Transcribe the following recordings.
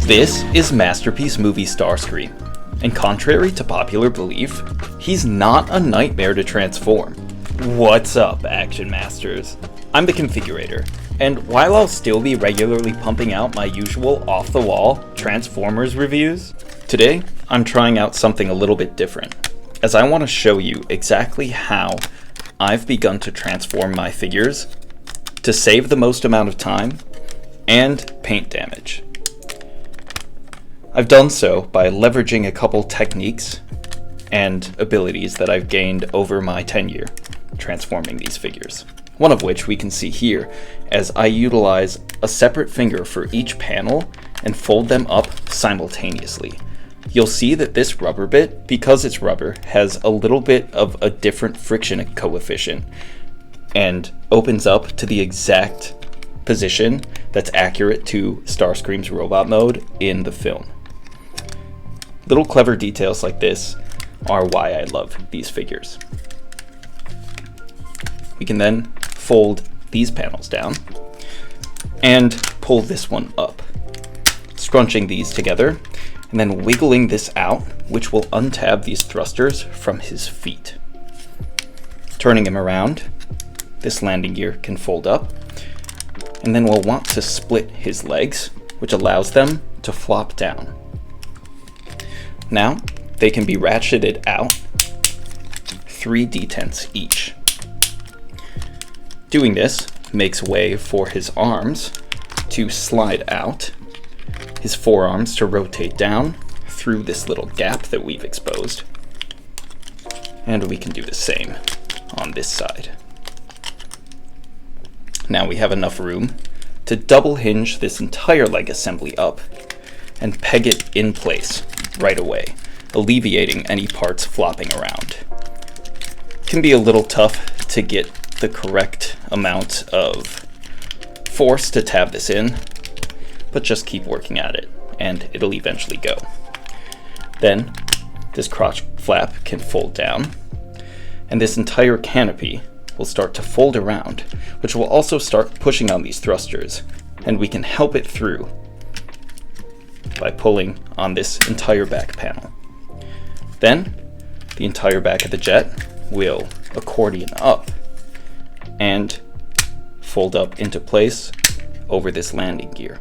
This is Masterpiece Movie Starscream, and contrary to popular belief, he's not a nightmare to transform. What's up, Action Masters? I'm the Configurator, and while I'll still be regularly pumping out my usual off-the-wall Transformers reviews, today I'm trying out something a little bit different, as I want to show you exactly how I've begun to transform my figures to save the most amount of time and paint damage. I've done so by leveraging a couple techniques and abilities that I've gained over my tenure transforming these figures. One of which we can see here, as I utilize a separate finger for each panel and fold them up simultaneously. You'll see that this rubber bit, because it's rubber, has a little bit of a different friction coefficient and opens up to the exact position that's accurate to Starscream's robot mode in the film. Little clever details like this are why I love these figures. We can then fold these panels down and pull this one up, scrunching these together and then wiggling this out, which will untab these thrusters from his feet. Turning him around, this landing gear can fold up, and then we'll want to split his legs, which allows them to flop down. Now, they can be ratcheted out 3 detents each. Doing this makes way for his arms to slide out, his forearms to rotate down through this little gap that we've exposed, and we can do the same on this side. Now we have enough room to double hinge this entire leg assembly up and peg it in place right away, alleviating any parts flopping around. It can be a little tough to get the correct amount of force to tab this in, but just keep working at it and it'll eventually go. Then this crotch flap can fold down and this entire canopy will start to fold around, which will also start pushing on these thrusters, and we can help it through by pulling on this entire back panel. Then the entire back of the jet will accordion up and fold up into place over this landing gear.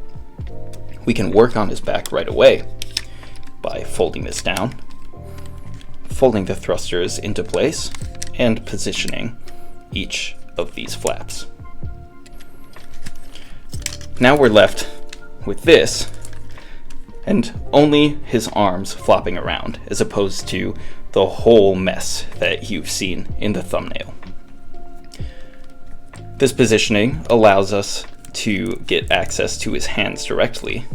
We can work on his back right away by folding this down, folding the thrusters into place, and positioning each of these flaps. Now we're left with this, and only his arms flopping around, as opposed to the whole mess that you've seen in the thumbnail. This positioning allows us to get access to his hands directly,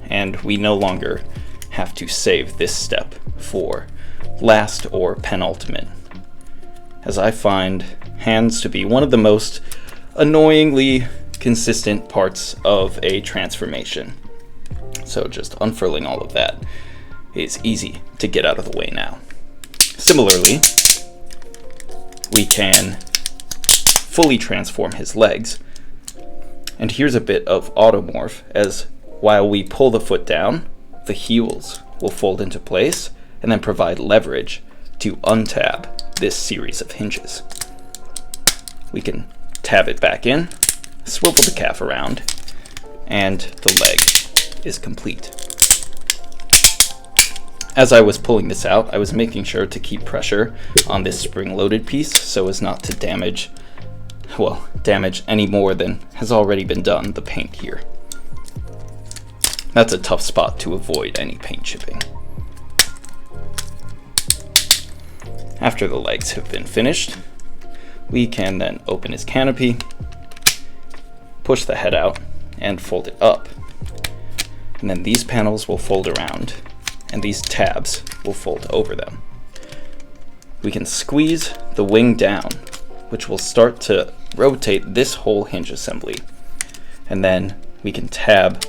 and we no longer have to save this step for last or penultimate, as I find hands to be one of the most annoyingly consistent parts of a transformation. So just unfurling all of that is easy to get out of the way now. Similarly, we can fully transform his legs. And here's a bit of automorph, as while we pull the foot down, the heels will fold into place and then provide leverage to untab this series of hinges. We can tab it back in, swivel the calf around, and the leg is complete. As I was pulling this out, I was making sure to keep pressure on this spring-loaded piece so as not to damage any more than has already been done the paint here. That's a tough spot to avoid any paint chipping. After the legs have been finished, we can then open his canopy, push the head out, and fold it up. And then these panels will fold around, and these tabs will fold over them. We can squeeze the wing down, which will start to rotate this whole hinge assembly. And then we can tab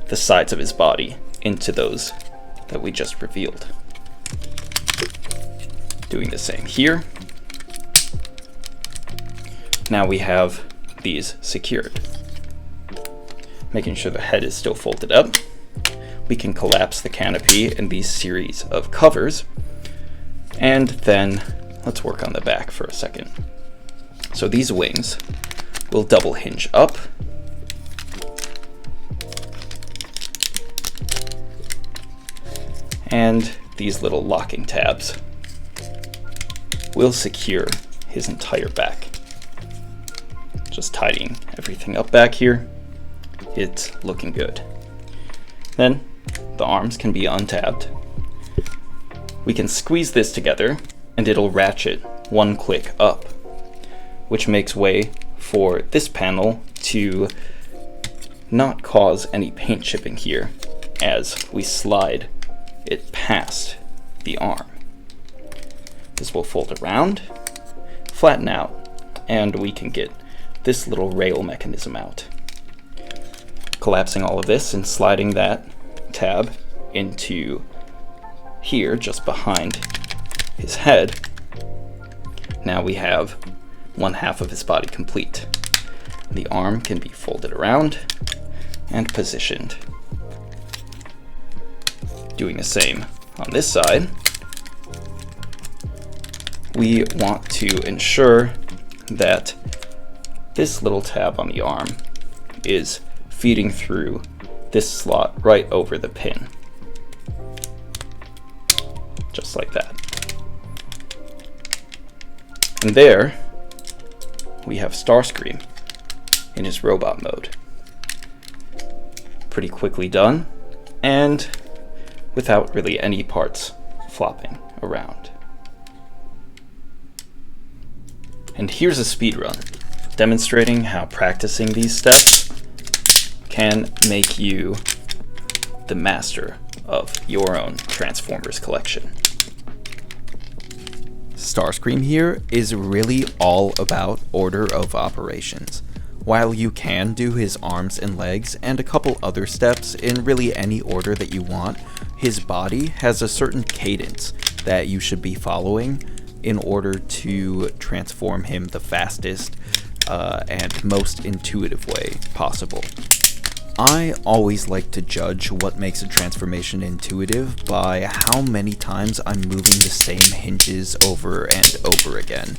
the sides of his body into those that we just revealed. Doing the same here. Now we have these secured. making sure the head is still folded up. We can collapse the canopy in these series of covers. And then let's work on the back for a second. So these wings will double hinge up. And these little locking tabs will secure his entire back. Just tidying everything up back here. It's looking good. Then the arms can be untabbed. We can squeeze this together and it'll ratchet one click up, which makes way for this panel to not cause any paint chipping here as we slide it past the arm. This will fold around, flatten out, and we can get this little rail mechanism out. Collapsing all of this and sliding that tab into here just behind his head, now we have one half of his body complete. The arm can be folded around and positioned. Doing the same on this side, we want to ensure that this little tab on the arm is feeding through this slot right over the pin. Just like that. And there we have Starscream in his robot mode. Pretty quickly done, and without really any parts flopping around. And here's a speedrun demonstrating how practicing these steps can make you the master of your own Transformers collection. Starscream here is really all about order of operations. While you can do his arms and legs and a couple other steps in really any order that you want, his body has a certain cadence that you should be following in order to transform him the fastest and most intuitive way possible. I always like to judge what makes a transformation intuitive by how many times I'm moving the same hinges over and over again.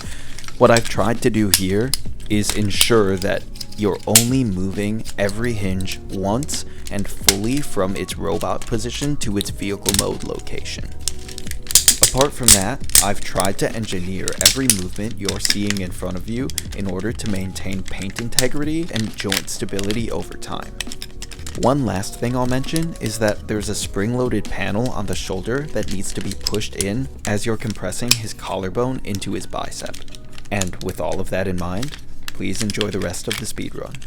What I've tried to do here is ensure that you're only moving every hinge once and fully from its robot position to its vehicle mode location. Apart from that, I've tried to engineer every movement you're seeing in front of you in order to maintain paint integrity and joint stability over time. One last thing I'll mention is that there's a spring-loaded panel on the shoulder that needs to be pushed in as you're compressing his collarbone into his bicep. And with all of that in mind, please enjoy the rest of the speedrun.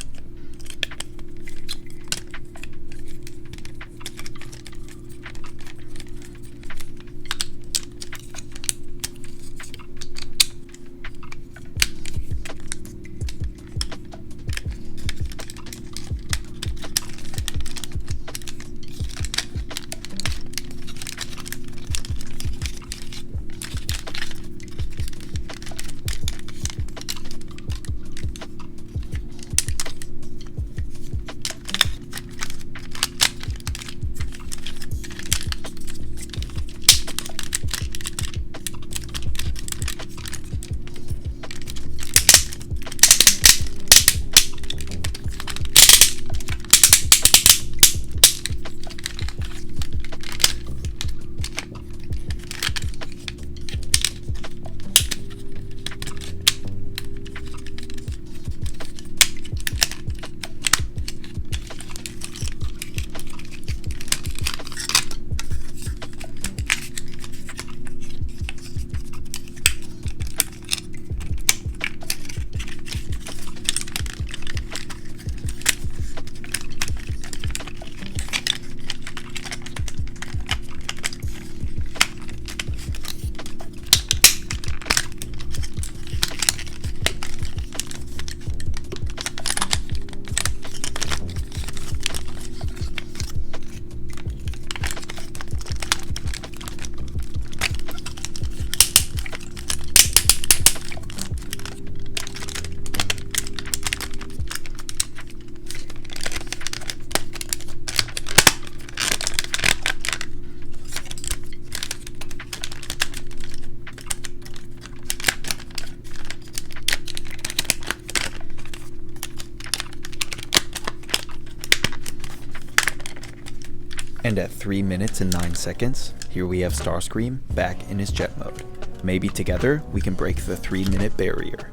And at 3 minutes and 9 seconds, here we have Starscream back in his jet mode. Maybe together we can break the 3-minute barrier.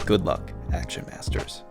Good luck, Action Masters.